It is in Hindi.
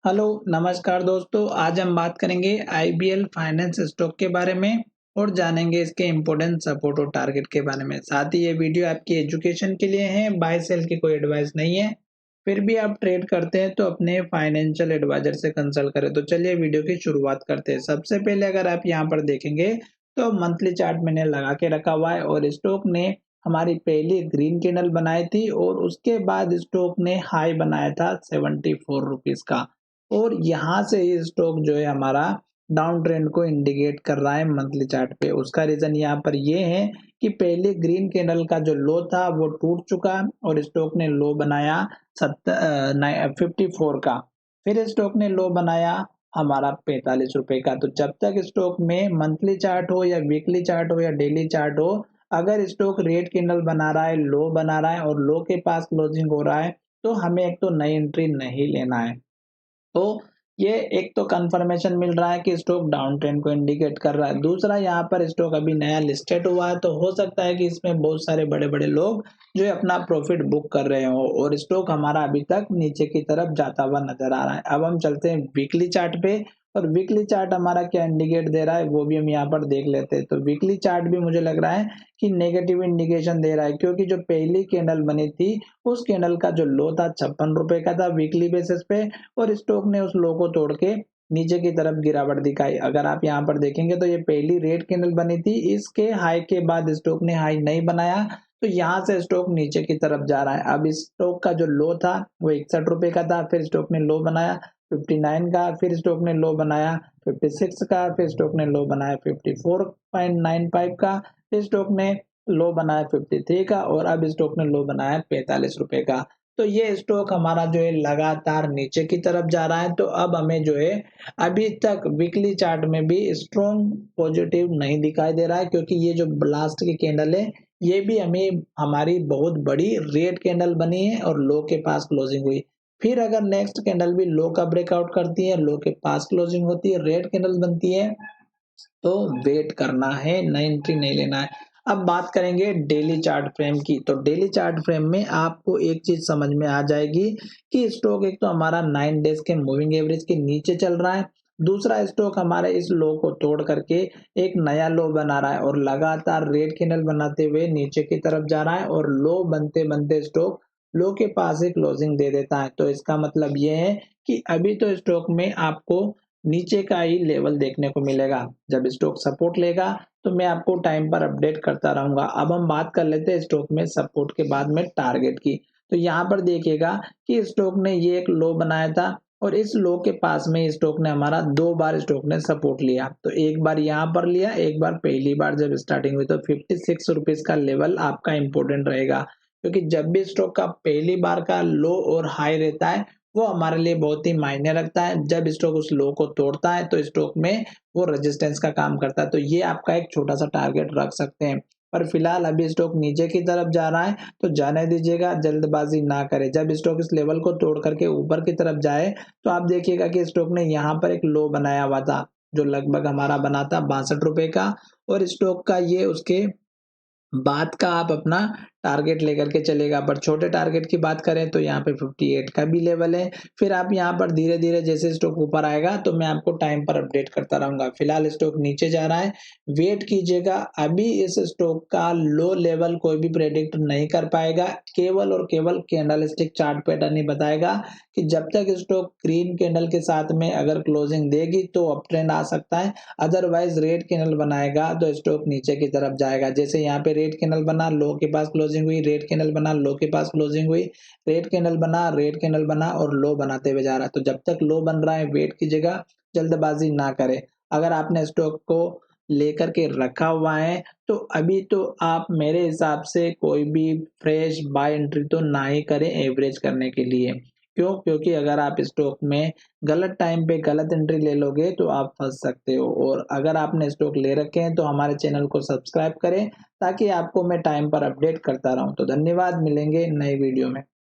हेलो, नमस्कार दोस्तों। आज हम बात करेंगे आईबीएल फाइनेंस स्टॉक के बारे में और जानेंगे इसके इम्पोर्टेंट सपोर्ट और टारगेट के बारे में। साथ ही ये वीडियो आपकी एजुकेशन के लिए है, बाय सेल की कोई एडवाइस नहीं है। फिर भी आप ट्रेड करते हैं तो अपने फाइनेंशियल एडवाइजर से कंसल्ट करें। तो चलिए वीडियो की शुरुआत करते हैं। सबसे पहले अगर आप यहाँ पर देखेंगे तो मंथली चार्ट मैंने लगा के रखा हुआ है और स्टॉक ने हमारी पहली ग्रीन कैंडल बनाई थी और उसके बाद स्टॉक ने हाई बनाया था 74 रुपीज का। और यहाँ से ये स्टॉक जो है हमारा डाउन ट्रेंड को इंडिकेट कर रहा है मंथली चार्ट पे। उसका रीजन यहाँ पर ये है कि पहले ग्रीन कैंडल का जो लो था वो टूट चुका और स्टॉक ने लो बनाया 54 का। फिर स्टॉक ने लो बनाया हमारा 45 रुपए का। तो जब तक स्टॉक में मंथली चार्ट हो या वीकली चार्ट हो या डेली चार्ट हो, अगर स्टॉक रेड कैंडल बना रहा है, लो बना रहा है और लो के पास क्लोजिंग हो रहा है, तो हमें एक तो नई एंट्री नहीं लेना है। तो ये एक तो कंफर्मेशन मिल रहा है कि स्टॉक डाउन ट्रेंड को इंडिकेट कर रहा है। दूसरा, यहाँ पर स्टॉक अभी नया लिस्टेड हुआ है तो हो सकता है कि इसमें बहुत सारे बड़े-बड़े लोग जो है अपना प्रॉफिट बुक कर रहे हो और स्टॉक हमारा अभी तक नीचे की तरफ जाता हुआ नजर आ रहा है। अब हम चलते हैं वीकली चार्ट पे और वीकली चार्ट हमारा क्या इंडिकेट दे रहा है वो भी हम यहाँ पर देख लेते हैं। तो वीकली चार्ट भी मुझे लग रहा है कि नेगेटिव इंडिकेशन दे रहा है, क्योंकि जो पहली कैंडल बनी थी उस कैंडल का जो लो था 56 रुपए का था वीकली बेसिस पे और स्टॉक ने उस लो को तोड़ के नीचे की तरफ गिरावट दिखाई। अगर आप यहाँ पर देखेंगे तो ये पहली रेड कैंडल बनी थी, इसके हाई के बाद स्टॉक ने हाई नहीं बनाया तो यहाँ से स्टॉक नीचे की तरफ जा रहा है। अब इस स्टॉक का जो लो था वो 61 रुपए का था, फिर स्टॉक ने लो बनाया 59 का, फिर स्टॉक ने लो बनाया 56 का, फिर स्टॉक ने लो बनाया 54.95 का, फिर स्टॉक ने लो बनाया 53 का और अब स्टॉक ने लो बनाया 45 रुपए का। तो ये स्टॉक हमारा जो है लगातार नीचे की तरफ जा रहा है। तो अब हमें जो है अभी तक वीकली चार्ट में भी स्ट्रॉन्ग पॉजिटिव नहीं दिखाई दे रहा है, क्योंकि ये जो लास्ट की कैंडल है ये भी हमें हमारी बहुत बड़ी रेड कैंडल बनी है और लो के पास क्लोजिंग हुई। फिर अगर नेक्स्ट कैंडल भी लो का ब्रेकआउट करती है, लो के पास क्लोजिंग होती है, रेड कैंडल बनती है, तो वेट करना है, नई एंट्री नहीं लेना है। अब बात करेंगे डेली चार्ट फ्रेम की। तो डेली चार्ट फ्रेम में आपको एक चीज समझ में आ जाएगी कि स्टॉक एक तो हमारा 9 डेज के मूविंग एवरेज के नीचे चल रहा है, दूसरा स्टॉक हमारे इस लो को तोड़ करके एक नया लो बना रहा है और लगातार रेड कैंडल बनाते हुए नीचे की तरफ जा रहा है और लो बनते बनते स्टॉक लो के पास ही क्लोजिंग दे देता है। तो इसका मतलब ये है कि अभी तो स्टॉक में आपको नीचे का ही लेवल देखने को मिलेगा। जब स्टॉक सपोर्ट लेगा तो मैं आपको टाइम पर अपडेट करता रहूंगा। अब हम बात कर लेते हैं स्टॉक में सपोर्ट के बाद में टारगेट की। तो यहाँ पर देखिएगा कि स्टॉक ने ये एक लो बनाया था और इस लो के पास में स्टॉक ने हमारा दो बार स्टॉक ने सपोर्ट लिया। तो एक बार यहाँ पर लिया, एक बार पहली बार जब स्टार्टिंग हुई। तो 56 रुपीज का लेवल आपका इंपॉर्टेंट रहेगा, क्योंकि जब भी स्टॉक का पहली बार का लो और हाई रहता है वो हमारे लिए बहुत ही मायने रखता है। जब स्टॉक उस लो को तोड़ता है तो स्टॉक में वो रेजिस्टेंस का काम करता है। तो ये आपका एक छोटा सा टारगेट रख सकते हैं। पर फिलहाल अभी स्टॉक नीचे की तरफ जा रहा है तो जाने दीजिएगा, जल्दबाजी ना करें। जब स्टॉक इस लेवल को तोड़ करके ऊपर की तरफ जाए तो आप देखिएगा कि स्टॉक ने यहाँ पर एक लो बनाया हुआ था, जो लगभग हमारा बना था 62 रुपए का और स्टॉक का ये उसके बात का आप अपना टारगेट लेकर के चलेगा। पर छोटे टारगेट की बात करें तो यहाँ पे 58 का भी लेवल है। फिर आप यहाँ पर धीरे धीरे जैसे स्टॉक ऊपर आएगा तो मैं आपको टाइम पर अपडेट करता रहूंगा। फिलहाल स्टॉक नीचे जा रहा है, वेट कीजिएगा। अभी इस स्टॉक का लो लेवल कोई भी प्रेडिक्ट नहीं कर पाएगा, केवल और केवल कैंडल स्टिक चार्ट पैटर्न ही बताएगा कि जब तक स्टॉक ग्रीन कैंडल के साथ में अगर क्लोजिंग देगी तो अप ट्रेंड आ सकता है, अदरवाइज रेड कैंडल बनाएगा तो स्टॉक नीचे की तरफ जाएगा। जैसे यहाँ पे रेड कैंडल बना, लो के पास क्लोजिंग हुई, रेड कैंडल बना, लो के पास क्लोजिंग हुई, रेड कैंडल बना, रेड कैंडल बना और लो बनाते हुए जा रहा है। तो जब तक लो बन रहा है वेट कीजिएगा, जल्दबाजी ना करें। अगर आपने स्टॉक को लेकर के रखा हुआ है तो अभी तो आप मेरे हिसाब से कोई भी फ्रेश बाय एंट्री तो ना ही करें एवरेज करने के लिए। क्यों? क्योंकि अगर आप स्टॉक में गलत टाइम पे गलत एंट्री ले लोगे तो आप फंस सकते हो। और अगर आपने स्टॉक ले रखे हैं तो हमारे चैनल को सब्सक्राइब करें ताकि आपको मैं टाइम पर अपडेट करता रहूं। तो धन्यवाद, मिलेंगे नए वीडियो में।